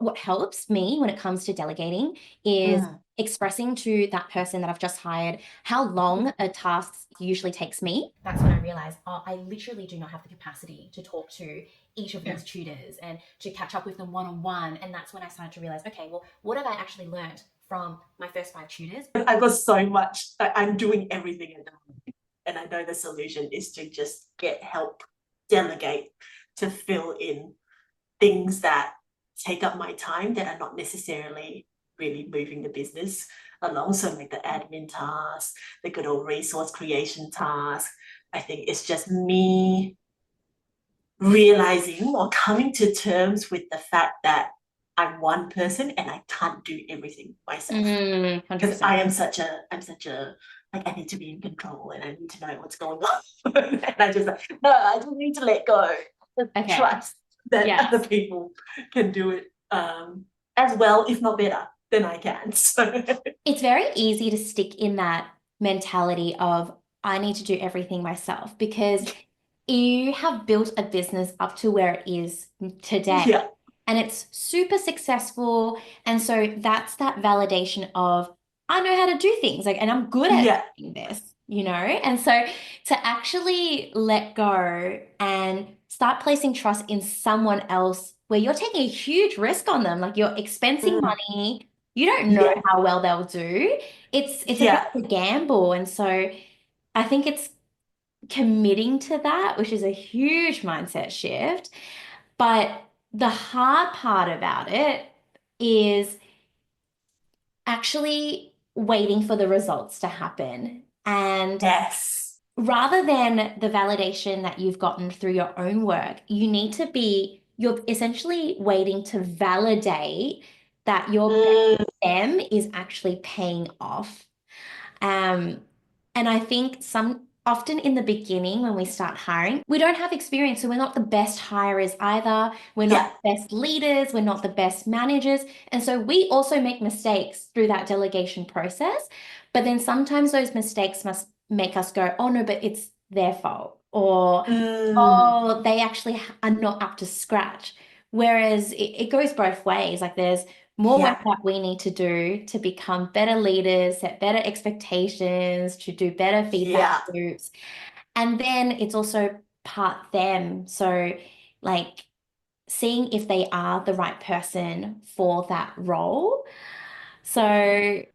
what helps me when it comes to delegating is Mm. expressing to that person that I've just hired how long a task usually takes me. That's when I realized, oh, I literally do not have the capacity to talk to each of these tutors and to catch up with them one-on-one. And that's when I started to realize, okay, well, what have I actually learned from my first 5 tutors? I got so much. I'm doing everything at the moment. And I know the solution is to just get help, delegate, to fill in things that take up my time that are not necessarily really moving the business along. So like the admin tasks, the good old resource creation task. I think it's just me realizing or coming to terms with the fact that I'm one person and I can't do everything myself. Because 100%. I'm such a like I need to be in control and I need to know what's going on. And I just like, no, I just need to let go. Okay. Trust that Yes. other people can do it as well, if not better, than I can. So It's very easy to stick in that mentality of I need to do everything myself because you have built a business up to where it is today yeah, and it's super successful. And so that's that validation of I know how to do things like and I'm good at yeah, doing this, you know? And so to actually let go and start placing trust in someone else where you're taking a huge risk on them, like you're expensing mm, money, you don't know yeah, how well they'll do. It's a bit yeah, of a gamble. And so I think it's committing to that, which is a huge mindset shift. But the hard part about it is actually waiting for the results to happen. And yes, rather than the validation that you've gotten through your own work, you're essentially waiting to validate that your mm, them is actually paying off. Um, and I think some often in the beginning when we start hiring, we don't have experience, so we're not the best hirers either. We're not yeah, the best leaders, we're not the best managers. And so we also make mistakes through that delegation process. But then sometimes those mistakes must make us go, oh no, but it's their fault. Or, mm, oh, they actually are not up to scratch. Whereas it goes both ways. Like there's more work yeah, that we need to do to become better leaders, set better expectations, to do better feedback yeah, loops. And then it's also part them. So, like, seeing if they are the right person for that role. So,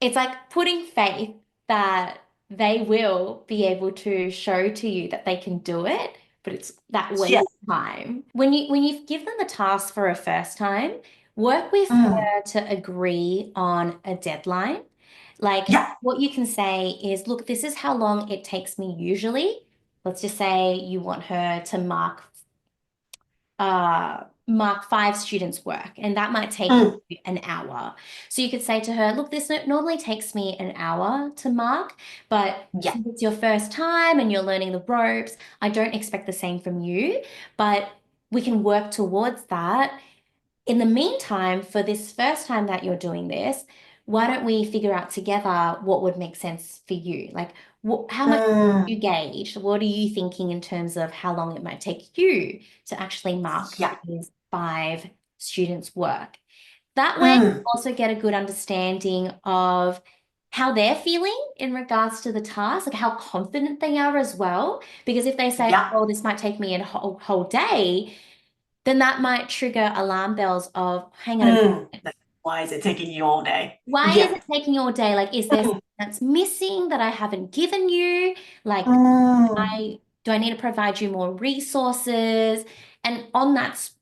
it's like putting faith that they will be able to show to you that they can do it, but it's that yeah, waiting time. When you give them the task for a first time, work with mm, her to agree on a deadline. Like yeah, what you can say is, look, this is how long it takes me usually. Let's just say you want her to mark 5 students' work, and that might take mm, you an hour. So you could say to her, look, this normally takes me an hour to mark, but yeah, since it's your first time and you're learning the ropes, I don't expect the same from you, but we can work towards that. In the meantime, for this first time that you're doing this, why don't we figure out together what would make sense for you? Like, how much mm, you gauge? What are you thinking in terms of how long it might take you to actually mark yeah, these 5 students' work? That way, you mm, also get a good understanding of how they're feeling in regards to the task, like how confident they are as well. Because if they say, yeah, oh, this might take me a whole day, then that might trigger alarm bells of, hang on a mm. minute, Like, why is it taking you all day? why is Yeah, it taking you all day? Like, is there something mm, that's missing that I haven't given you? Like, mm, I need to provide you more resources? And on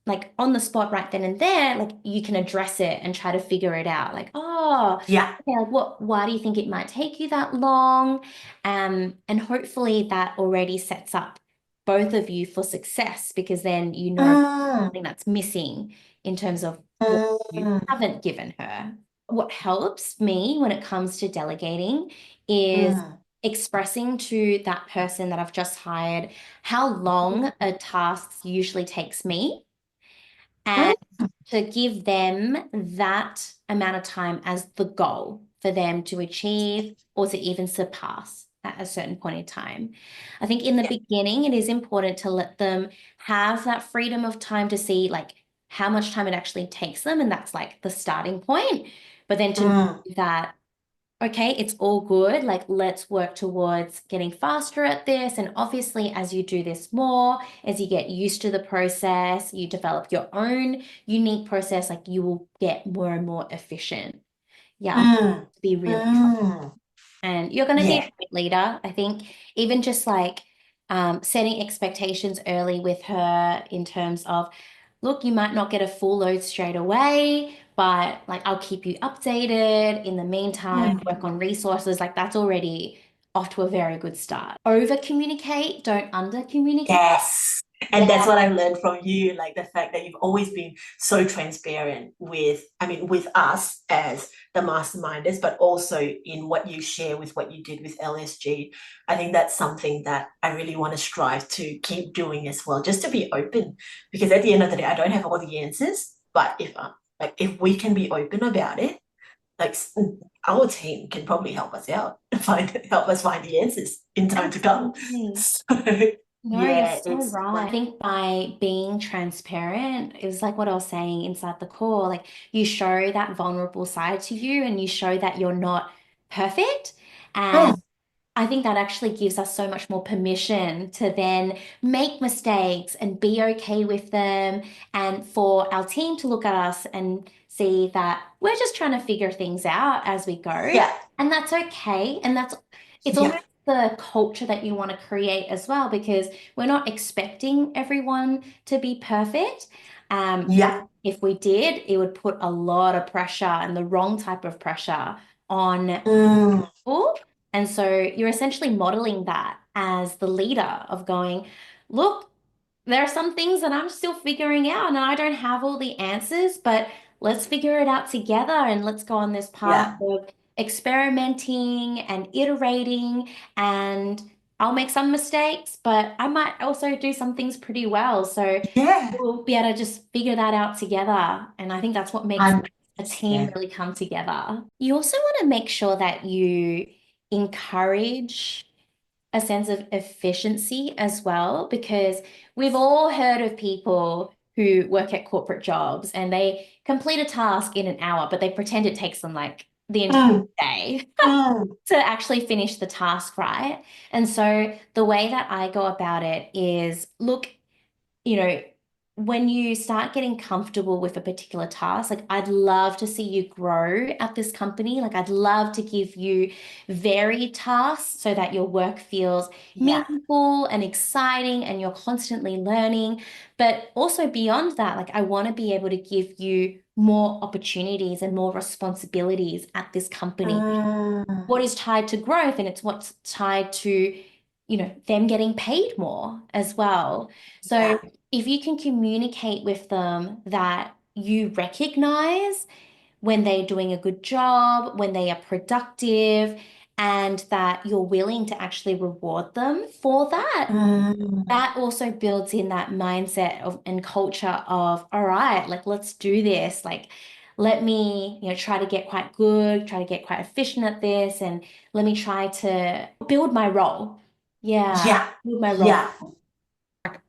like on the spot right then and there, like you can address it and try to figure it out. Like, oh, yeah, okay, like why do you think it might take you that long? And hopefully that already sets up both of you for success because then you know mm, something that's missing in terms of what you mm, haven't given her. What helps me when it comes to delegating is mm, expressing to that person that I've just hired how long a task usually takes me and mm. to give them that amount of time as the goal for them to achieve or to even surpass at a certain point in time. I think in the Yeah, beginning, it is important to let them have that freedom of time to see like how much time it actually takes them, and that's like the starting point. But then to know Mm, that, okay, it's all good. Like, let's work towards getting faster at this. And obviously, as you do this more, as you get used to the process, you develop your own unique process, like you will get more and more efficient. Yeah, mm, to be really, mm. and you're going to be a Yeah. great leader. I think even just like setting expectations early with her in terms of, look, you might not get a full load straight away, but like I'll keep you updated. In the meantime, Mm. work on resources. Like that's already off to a very good start. Over communicate, don't under communicate. Yes. And Yeah. that's what I've learned from you, like the fact that you've always been so transparent with, I mean, with us as the masterminders, but also in what you share with what you did with LSG. I think that's something that I really want to strive to keep doing as well, just to be open. Because at the end of the day, I don't have all the answers, but if we can be open about it, like our team can probably help us out and help us find the answers in time to come. Absolutely. So No, you're yeah, so it's right. I like think by being transparent, it was like what I was saying inside the call, like you show that vulnerable side to you and you show that you're not perfect. And mm, I think that actually gives us so much more permission to then make mistakes and be okay with them, and for our team to look at us and see that we're just trying to figure things out as we go. yeah, And that's okay. And it's yeah, almost the culture that you want to create as well, because we're not expecting everyone to be perfect. Because yeah, if we did, it would put a lot of pressure and the wrong type of pressure on mm, people. And so you're essentially modeling that as the leader of going, look, there are some things that I'm still figuring out and I don't have all the answers, but let's figure it out together and let's go on this path yeah, of experimenting and iterating. And I'll make some mistakes, but I might also do some things pretty well. So yeah, we'll be able to just figure that out together. And I think that's what makes a team 100%. really come together. You also want to make sure that you encourage a sense of efficiency as well, because we've all heard of people who work at corporate jobs and they complete a task in an hour, but they pretend it takes them like the entire Mm, day mm, to actually finish the task, right? And so the way that I go about it is, look, you know, when you start getting comfortable with a particular task, like I'd love to see you grow at this company. Like I'd love to give you varied tasks so that your work feels yeah, meaningful and exciting and you're constantly learning. But also beyond that, like I want to be able to give you more opportunities and more responsibilities at this company. mm, What is tied to growth, and it's what's tied to, them getting paid more as well. So yeah, if you can communicate with them that you recognize when they're doing a good job, when they are productive, and that you're willing to actually reward them for that, mm, that also builds in that mindset of and culture of, all right, like let's do this. Like let me, try to get quite good, try to get quite efficient at this, and let me try to build my role. Yeah, yeah, build my role. yeah,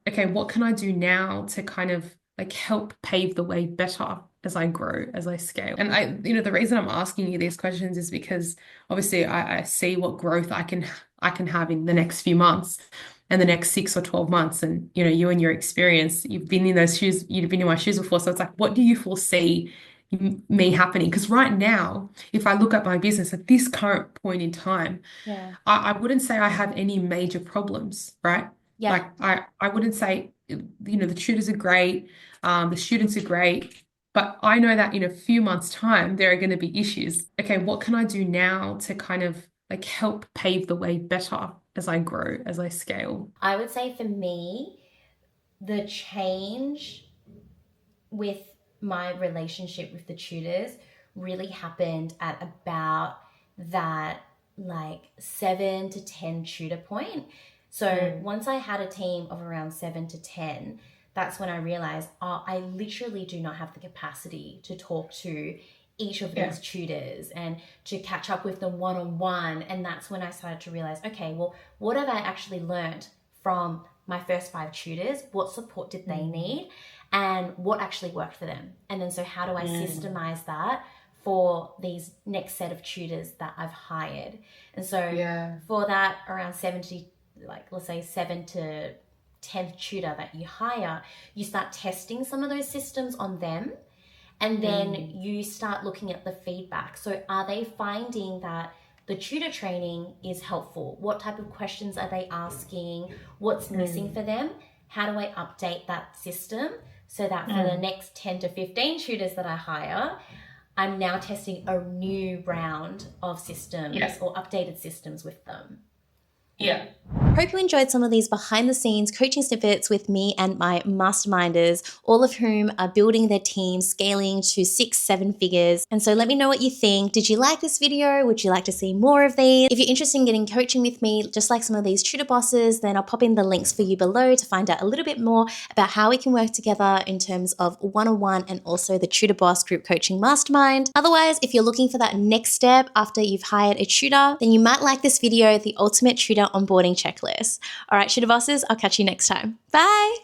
Okay, what can I do now to kind of like help pave the way better as I grow, as I scale? And the reason I'm asking you these questions is because obviously I see what growth I can have in the next few months and the next 6 or 12 months. And you and your experience, you've been in those shoes, you've been in my shoes before. So it's like, what do you foresee me happening? Because right now, if I look at my business at this current point in time, Yeah. I wouldn't say I have any major problems, right? Yeah. Like I wouldn't say, the tutors are great, the students are great, but I know that in a few months' time there are going to be issues. Okay, what can I do now to kind of like help pave the way better as I grow, as I scale? I would say for me, the change with my relationship with the tutors really happened at about that like 7 to 10 tutor point. So mm, once I had a team of around 7 to 10, that's when I realized, oh, I literally do not have the capacity to talk to each of yeah, these tutors and to catch up with them one on one. And that's when I started to realize, okay, well, what have I actually learned from my first 5 tutors? What support did they mm, need? and what actually worked for them. And then so how do I systemize that for these next set of tutors that I've hired? And so for that around 70, like let's say 7 to 10th tutor that you hire, you start testing some of those systems on them. And then you start looking at the feedback. So are they finding that the tutor training is helpful? What type of questions are they asking? What's missing for them? How do I update that system so that for the next 10 to 15 tutors that I hire, I'm now testing a new round of systems or updated systems with them? Yeah. Hope you enjoyed some of these behind the scenes coaching snippets with me and my masterminders, all of whom are building their teams, scaling to 6-7 figures. And so let me know what you think. Did you like this video? Would you like to see more of these? If you're interested in getting coaching with me, just like some of these tutor bosses, then I'll pop in the links for you below to find out a little bit more about how we can work together in terms of one-on-one and also the Tutor Boss Group Coaching Mastermind. Otherwise, if you're looking for that next step after you've hired a tutor, then you might like this video, the Ultimate Tutor Onboarding Checklist. All right, tutor bosses, I'll catch you next time. Bye.